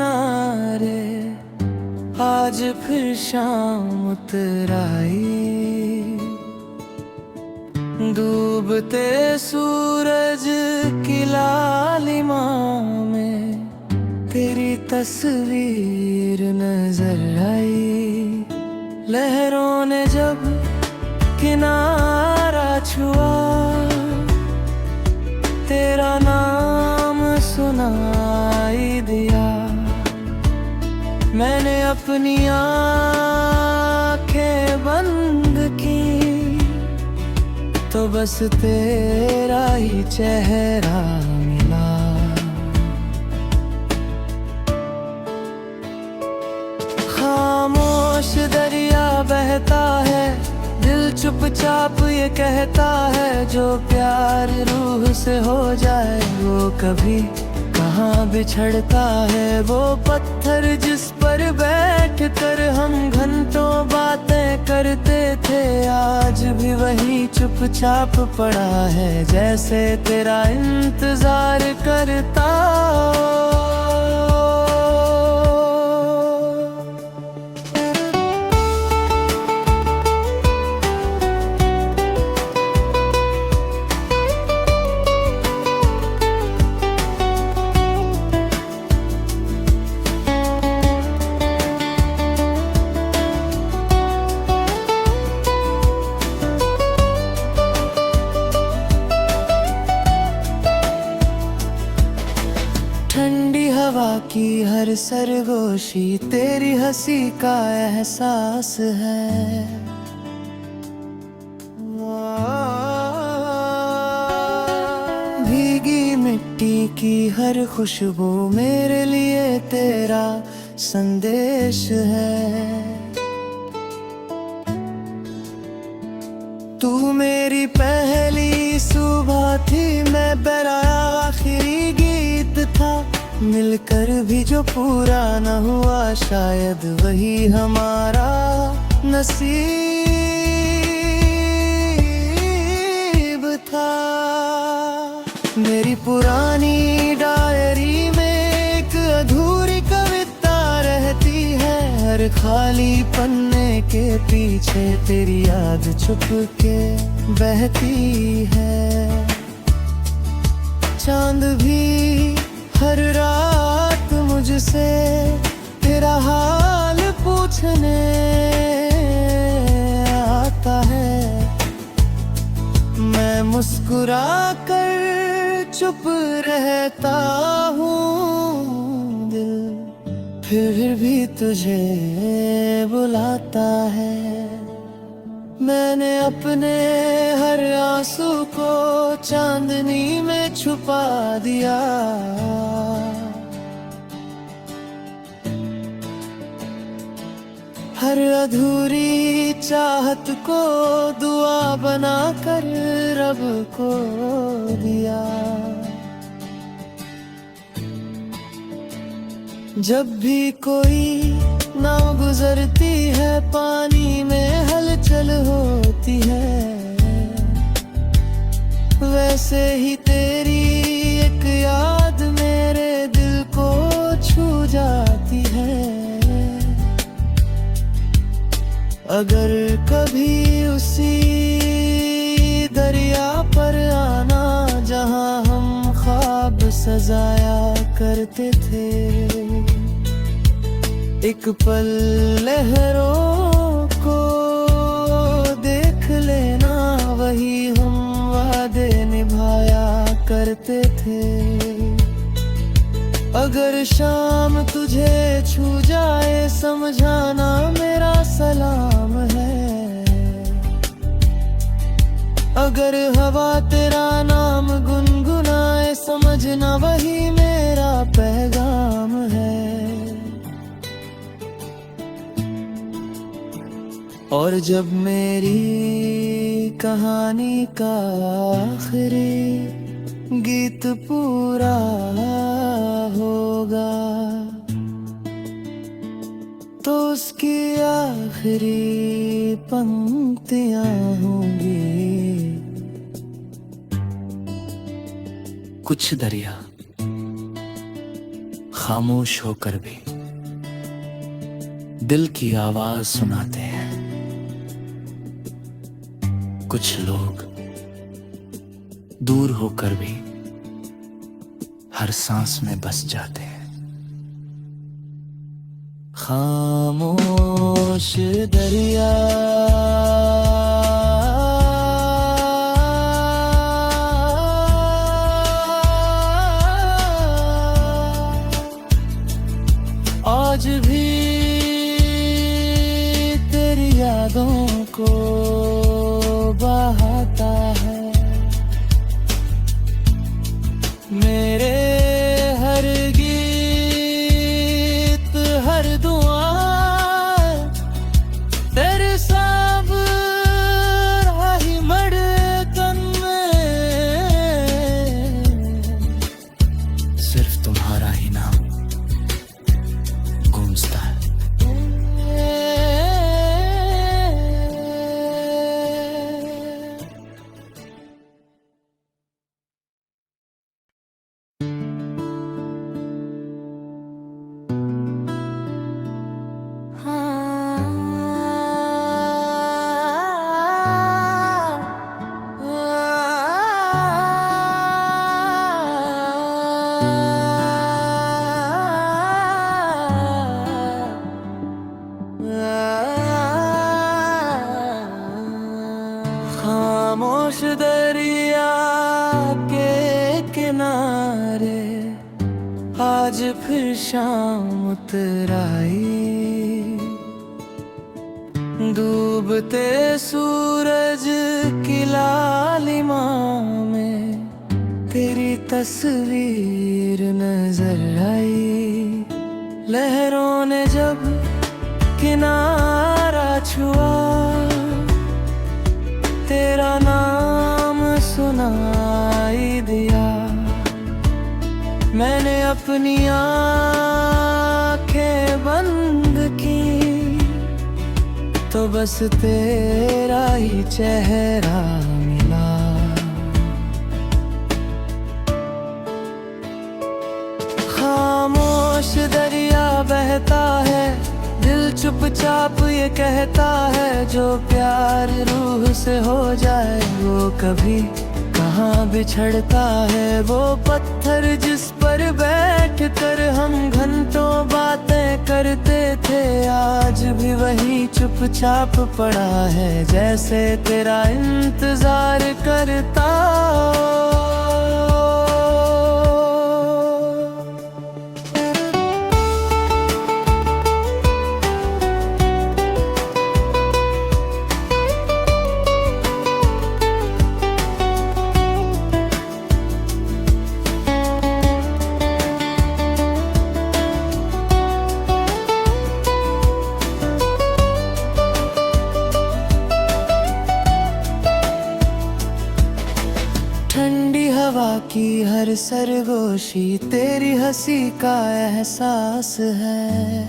किनारे आज फिर शाम उतर आई। डूबते सूरज की लालिमा में तेरी तस्वीर नजर आई। लहरों ने जब किनारा छुआ तेरा नाम सुनाई दिया। मैंने अपनी आँखें बंद की तो बस तेरा ही चेहरा मिला। खामोश दरिया बहता है, दिल चुपचाप ये कहता है, जो प्यार रूह से हो जाए वो कभी कहाँ बिछड़ता है। वो पत्थर जिस पर बैठ कर हम घंटों बातें करते थे, आज भी वही चुपचाप पड़ा है, जैसे तेरा इंतजार करता। ठंडी हवा की हर सरगोशी तेरी हंसी का एहसास है। भीगी मिट्टी की हर खुशबू मेरे लिए तेरा संदेश है। तू मेरी पहली सुबह थी, मैं बहराया आखिरी गीत था। मिलकर भी जो पूरा न हुआ शायद वही हमारा नसीब था। मेरी पुरानी डायरी में एक अधूरी कविता रहती है, हर खाली पन्ने के पीछे तेरी याद छुप के बहती है। चांद भी हर रात मुझसे तेरा हाल पूछने आता है। मैं मुस्कुरा कर चुप रहता हूँ, दिल फिर भी तुझे बुलाता है। मैंने अपने हर आंसू को चांदनी में छुपा दिया। हर अधूरी चाहत को दुआ बनाकर रब को दिया। जब भी कोई नाव गुजरती है, पानी में हलचल होती है, वैसे ही तेरी एक याद मेरे दिल को छू जाती है। अगर कभी उसी दरिया पर आना जहां हम ख्वाब सजाया करते थे, एक पल लहरों को देख लेना, वही हम वादे निभाया करते थे। अगर शाम तुझे छू जाए समझाना मेरा सलाम है। अगर हवा तेरा नाम गुनगुनाए समझना वही मेरा पैगाम है। और जब मेरी कहानी का आखिरी गीत पूरा होगा तो उसकी आखिरी पंक्तियां होंगी। कुछ दरिया खामोश होकर भी दिल की आवाज सुनाते हैं। कुछ लोग दूर होकर भी हर सांस में बस जाते हैं। खामोश दरिया आज भी तेरी यादों को बहाता है। मेरे हर गीत हर दुआ तेरे सब राही मड़कन में सिर्फ तुम्हारा ही नाम गूंजता है। खामोश दरिया के किनारे आज फिर शाम उतर आई। डूबते सूरज की लालिमा में तेरी तस्वीर नजर आई। लहरों ने जब किनारा छुआ तेरा नाम सुनाई दिया। मैंने अपनी आँखें बंद की तो बस तेरा ही चेहरा मिला। खामोश दरिया बहता है, दिल चुपचाप ये कहता है, जो प्यार रूह से हो जाए वो कभी कहाँ बिछड़ता है। वो पत्थर जिस पर बैठ कर हम घंटों बातें करते थे, आज भी वही चुपचाप पड़ा है, जैसे तेरा इंतजार करता। ठंडी हवा की हर सरगोशी तेरी हंसी का एहसास है।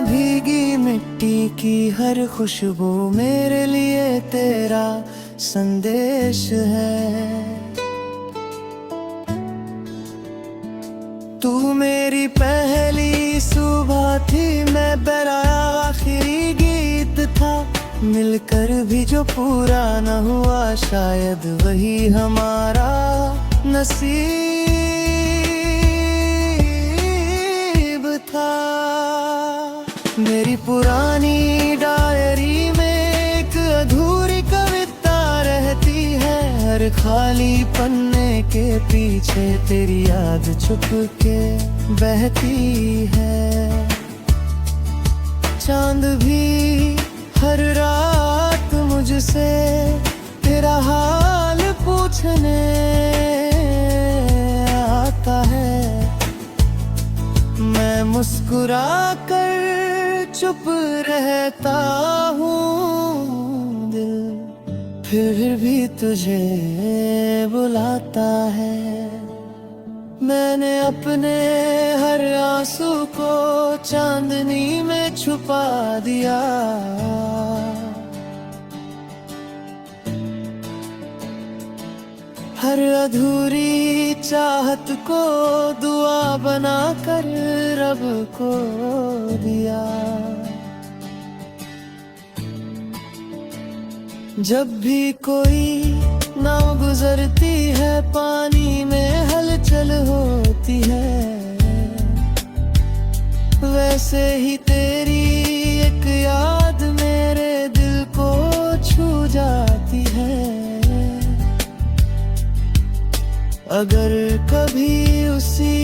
भीगी मिट्टी की हर खुशबू मेरे लिए तेरा संदेश है। तू मेरी पहली सुबह थी, मैं बराया आखिरी गीत था। मिलकर भी जो पूरा न हुआ, शायद वही हमारा नसीब था। मेरी पुरानी डायरी में एक अधूरी कविता रहती है, हर खाली पन्ने के पीछे तेरी याद छुप के बहती है। चांद भी हर रात मुझसे तेरा हाल पूछने आता है। मैं मुस्कुरा कर चुप रहता हूँ, दिल फिर भी तुझे बुलाता है। मैंने अपने हर आंसू को चांदनी में छुपा दिया। हर अधूरी चाहत को दुआ बना कर रब को दिया। जब भी कोई नाव गुजरती है पानी में हलचल होती है, वैसे ही तेरी एक याद मेरे दिल को छू जाती है। अगर कभी उसी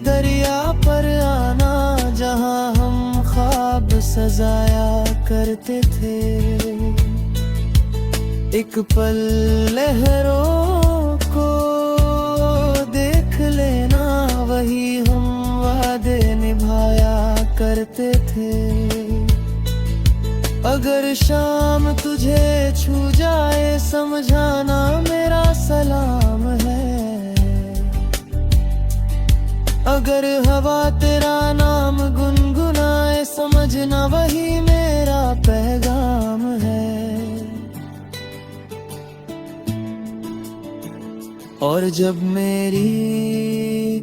दरिया पर आना जहां हम ख्वाब सजाया करते थे, एक पल लहरों को देख लेना, वही हम वादे निभाया करते थे। अगर शाम तुझे छू जाए समझाना मेरा सलाम है। अगर हवा तेरा नाम गुनगुनाए समझना वही मेरा पैगाम है। और जब मेरी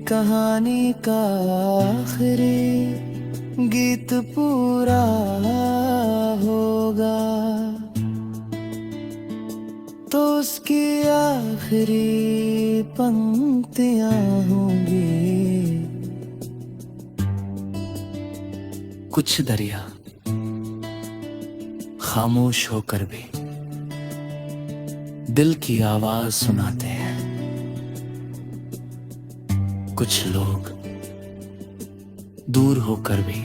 कहानी का आखिरी गीत पूरा होगा, तो उसकी आखिरी पंक्तियां होंगी। कुछ दरिया खामोश होकर भी दिल की आवाज सुनाते हैं। कुछ लोग दूर होकर भी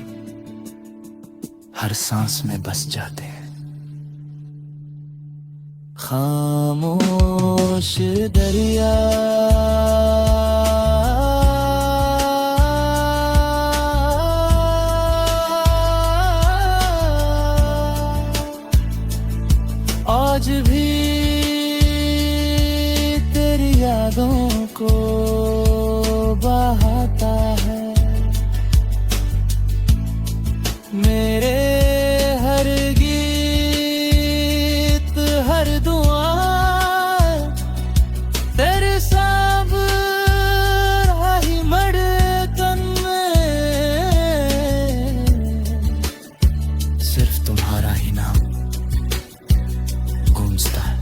हर सांस में बस जाते हैं। खामोश दरिया आज भी तेरी यादों को बहाता है। मेरे हर गीत हर दुआ तेरे सब राही मड़कन में, सिर्फ तुम्हारा ही नाम गूंजता है।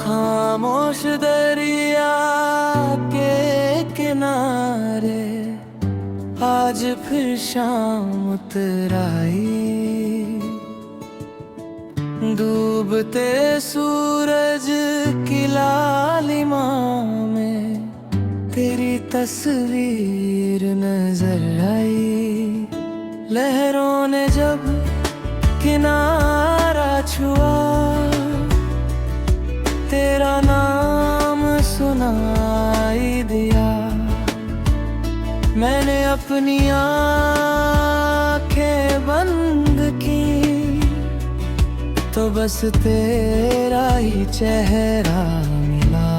खामोश दरिया के किनारे आज फिर शाम उतर आई। डूबते सूरज की लालिमा में तेरी तस्वीर नजर आई। लहरों ने जब किनारा छुआ तेरा नाम सुनाई दिया। मैंने अपनी आँखें बंद की तो बस तेरा ही चेहरा मिला।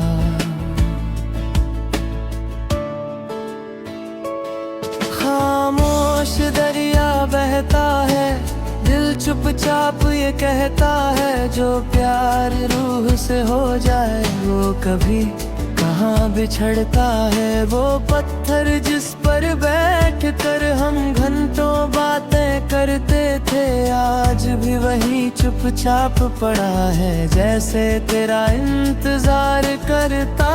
खामोश दरिया बहता है, दिल चुपचाप ये कहता है, जो प्यार रूह से हो जाए वो कभी कहाँ बिछड़ता है। वो पत्थर जिस पर बैठ कर हम घंटों बातें करते थे, आज भी वही चुपचाप पड़ा है, जैसे तेरा इंतजार करता।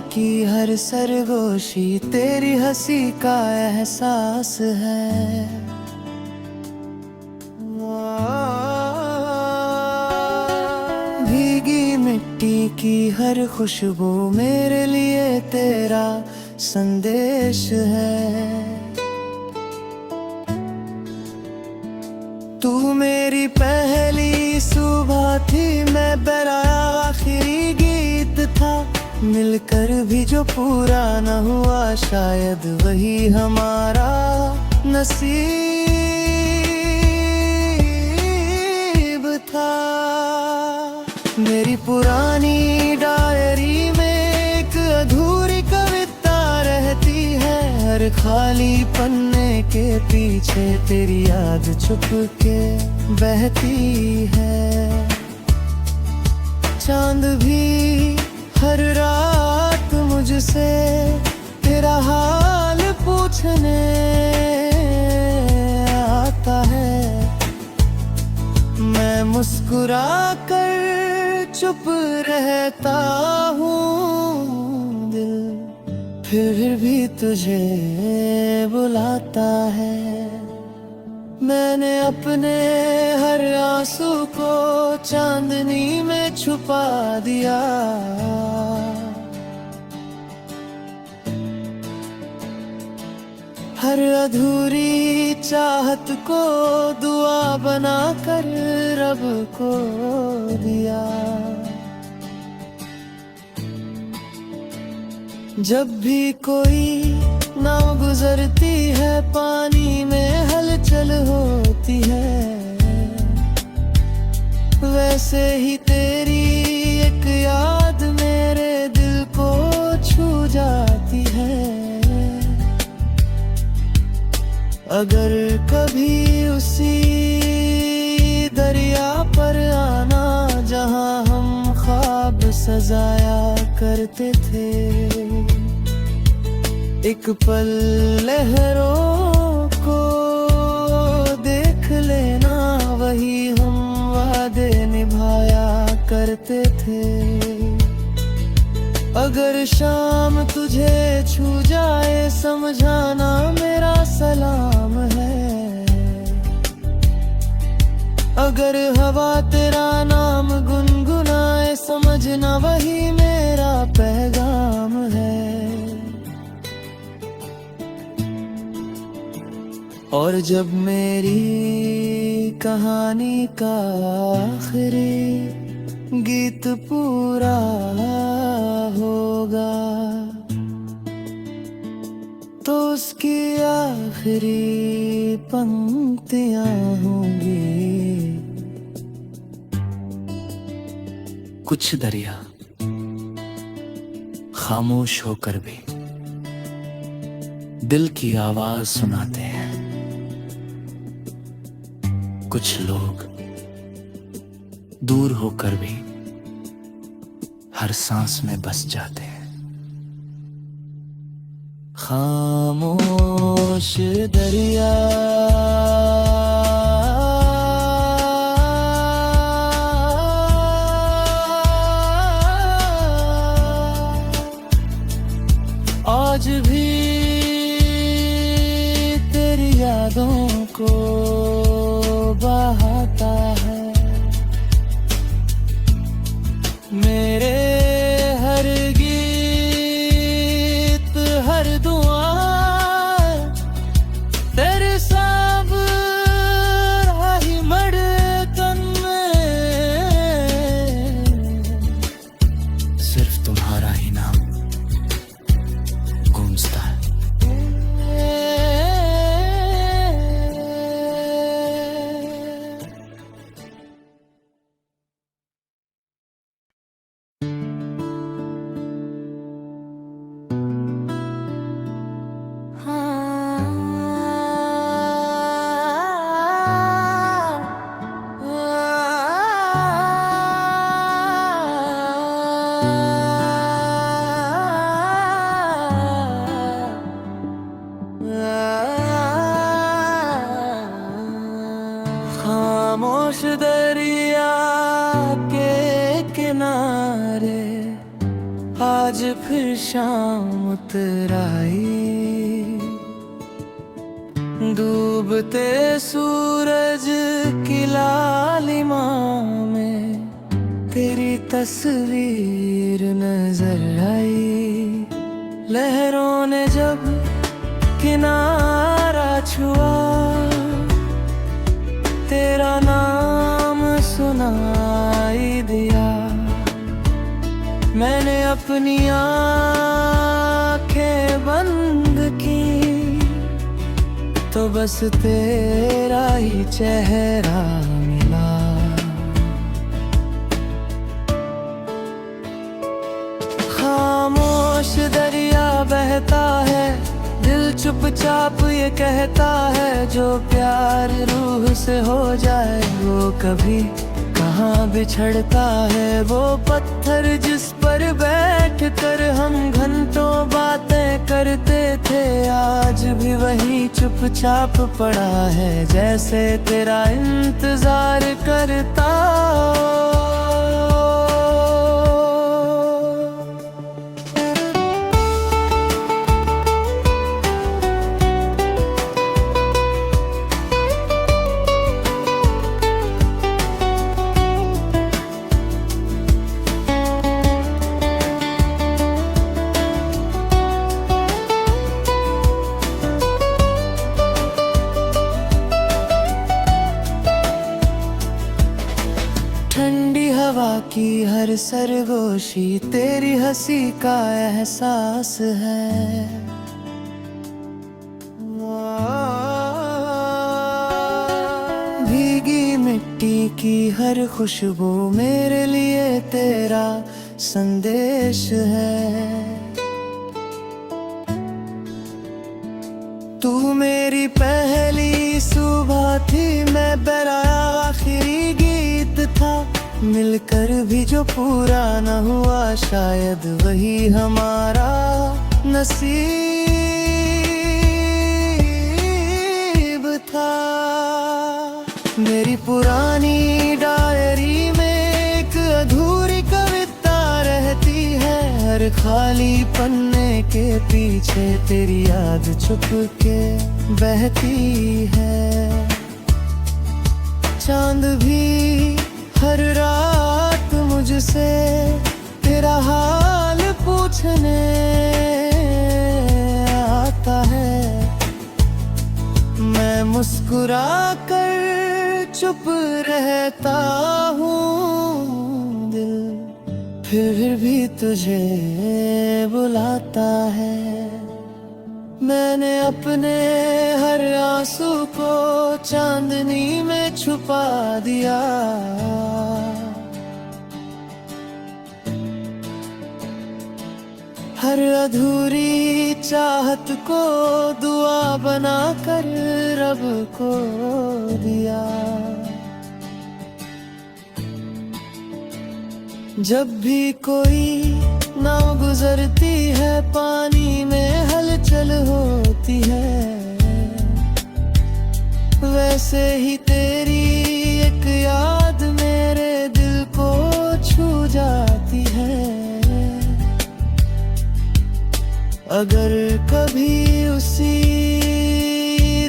की हर सरगोशी तेरी हंसी का एहसास है। भीगी मिट्टी की हर खुशबू मेरे लिए तेरा संदेश है। तू मेरी पहली सुबह थी, मैं बहराया आखिरी गीत था। मिलकर भी जो पूरा न हुआ, शायद वही हमारा नसीब था। मेरी पुरानी डायरी में एक अधूरी कविता रहती है। हर खाली पन्ने के पीछे तेरी याद छुप के बहती है। चांद भी हर रात मुझसे तेरा हाल पूछने आता है। मैं मुस्कुरा कर चुप रहता हूँ, दिल फिर भी तुझे बुलाता है। मैंने अपने हर आंसू को चांदनी में छुपा दिया। हर अधूरी चाहत को दुआ बनाकर रब को दिया। जब भी कोई नाव गुजरती है, पानी में हलचल होती है। वैसे ही तेरी एक याद मेरे दिल को छू जाती है। अगर कभी उसी दरिया पर आना, जहां हम ख्वाब सजाया करते थे। एक पल लहरों को देख लेना, वही हम वादे निभाया करते थे। अगर शाम तुझे छू जाए, समझाना मेरा सलाम है। अगर हवा तेरा नाम गुनगुनाए, समझना वही मेरा पैगाम है। और जब मेरी कहानी का आखिरी गीत पूरा होगा, तो उसकी आखिरी पंक्तियां होंगी। कुछ दरिया खामोश होकर भी दिल की आवाज सुनाते हैं। कुछ लोग दूर होकर भी हर सांस में बस जाते हैं। खामोश दरिया आज भी तेरी यादों को बहाता है। मेरे हर गीत, हर दुआ तेरे सब राही मड़कन में, सिर्फ तुम्हारा ही नाम गूंजता है। खामोश दरिया के किनारे आज फिर शाम उतर आई, डूबते सूरज की लालिमा में तेरी तस्वीर नजर आई। लहरों ने जब किनारा छुआ, तेरा नाम सुनाई दिया। मैंने अपनी आँखें बंद की तो बस तेरा ही चेहरा मिला। खामोश दरिया बहता है, दिल चुपचाप ये कहता है, जो प्यार रूह से हो जाए वो कभी कहाँ बिछड़ता है। वो पत्थर जिस पर बैठ कर हम घंटों बातें करते थे, आज भी वही चुपचाप पड़ा है, जैसे तेरा इंतजार करता। ठंडी हवा की हर सरगोशी तेरी हंसी का एहसास है। भीगी मिट्टी की हर खुशबू मेरे लिए तेरा संदेश है। तू मेरी पहली सुबह थी, मैं बराया आखिरी गीत था। मिलकर भी जो पूरा न हुआ, शायद वही हमारा नसीब था। मेरी पुरानी डायरी में एक अधूरी कविता रहती है, हर खाली पन्ने के पीछे तेरी याद छुप के बहती है। चांद भी हर रात मुझसे तेरा हाल पूछने आता है। मैं मुस्कुरा कर चुप रहता हूँ, दिल फिर भी तुझे बुलाता है। मैंने अपने हर आंसू को चांदनी में छुपा दिया। हर अधूरी चाहत को दुआ बना कर रब को दिया। जब भी कोई नाव गुजरती है, पानी में हलचल होती है, वैसे ही तेरी एक याद मेरे दिल को छू जाती है। अगर कभी उसी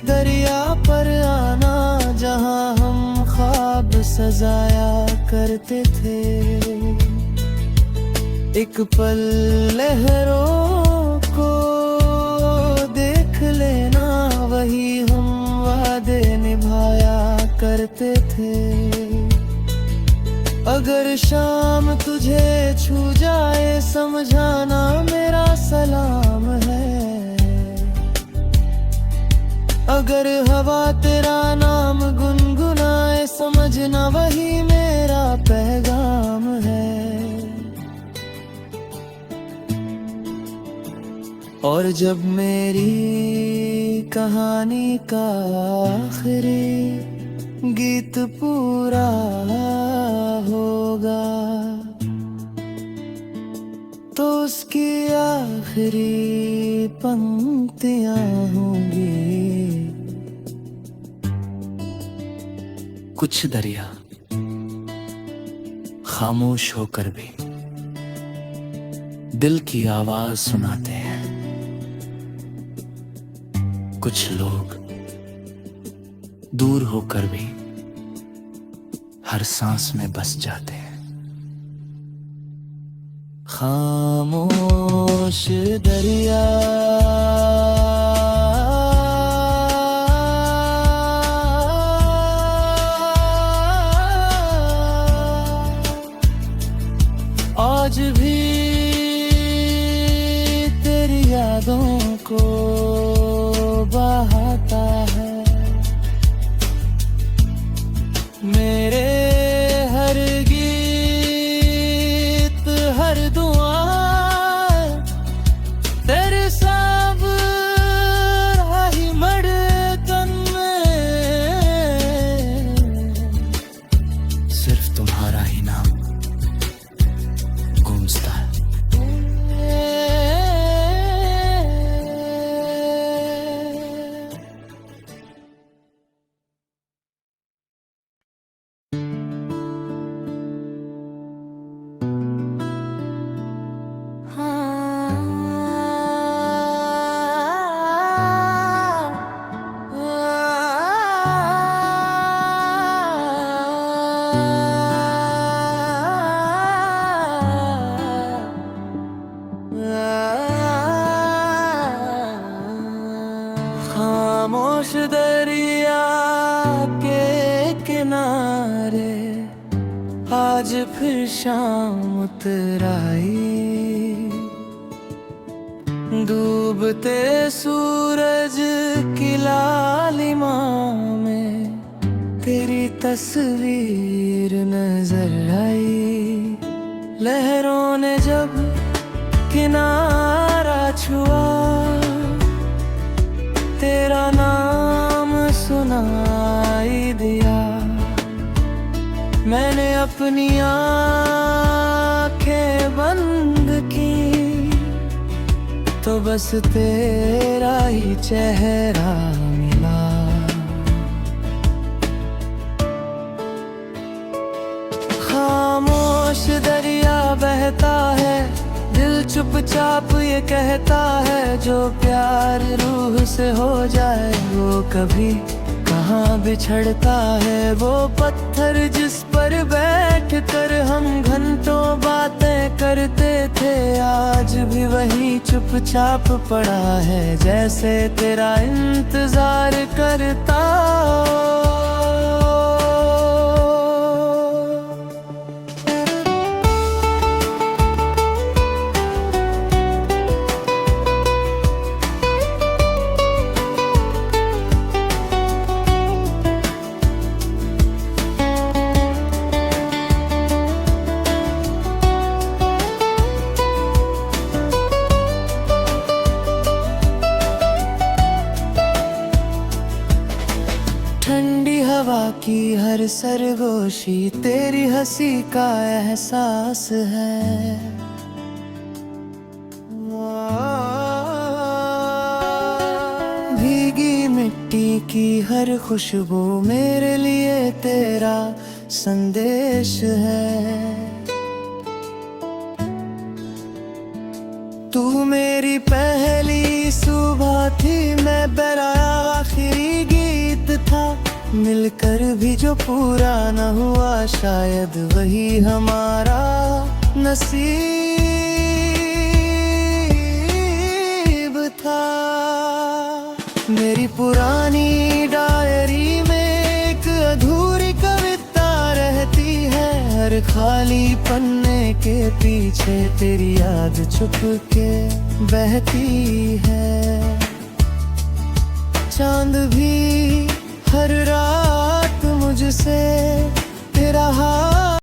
दरिया पर आना, जहां हम ख्वाब सजाया करते थे, एक पल लहरों को देख लेना, वही हम वादे निभाया करते थे। अगर शाम तुझे छू जाए, समझाना मेरा सलाम है। अगर हवा तेरा नाम गुनगुनाए, समझना वही मेरा पैगाम है। और जब मेरी कहानी का आखिरी गीत पूरा होगा, तो उसकी आखिरी पंक्तियां होंगी। कुछ दरिया खामोश होकर भी दिल की आवाज सुनाते हैं। कुछ लोग दूर होकर भी हर सांस में बस जाते हैं। खामोश दरिया आज भी तेरी यादों को बहाता है। मेरे हर गीत हर दुआ तेरे सब राही मड़कन में सिर्फ तुम्हारा ही नाम गूंजता है। खामोश दरिया के किनारे आज फिर शाम उतर आई। डूबते सूरज की लालिमा में तेरी तस्वीर नजर आई। लहरों ने जब किनारा छुआ तेरा नाम सुनाई दिया। मैंने अपनी आँखें बंद की तो बस तेरा ही चेहरा मिला। खामोश दरिया बहता है, दिल चुपचाप ये कहता है, जो प्यार रूह से हो जाए वो कभी कहाँ बिछड़ता है। वो पत्थर जिस पर बैठ कर हम घंटों बातें करते थे, आज भी वही चुपचाप पड़ा है, जैसे तेरा इंतजार करता। ठंडी हवा की हर सरगोशी तेरी हंसी का एहसास है। भीगी मिट्टी की हर खुशबू मेरे लिए तेरा संदेश है। तू मेरी पहली सुबह थी, मैं बराया आखिरी गीत था। मिलकर भी जो पूरा न हुआ, शायद वही हमारा नसीब था। मेरी पुरानी डायरी में एक अधूरी कविता रहती है, हर खाली पन्ने के पीछे तेरी याद छुप के बहती है। चांद भी हर रात मुझसे तेरा हाथ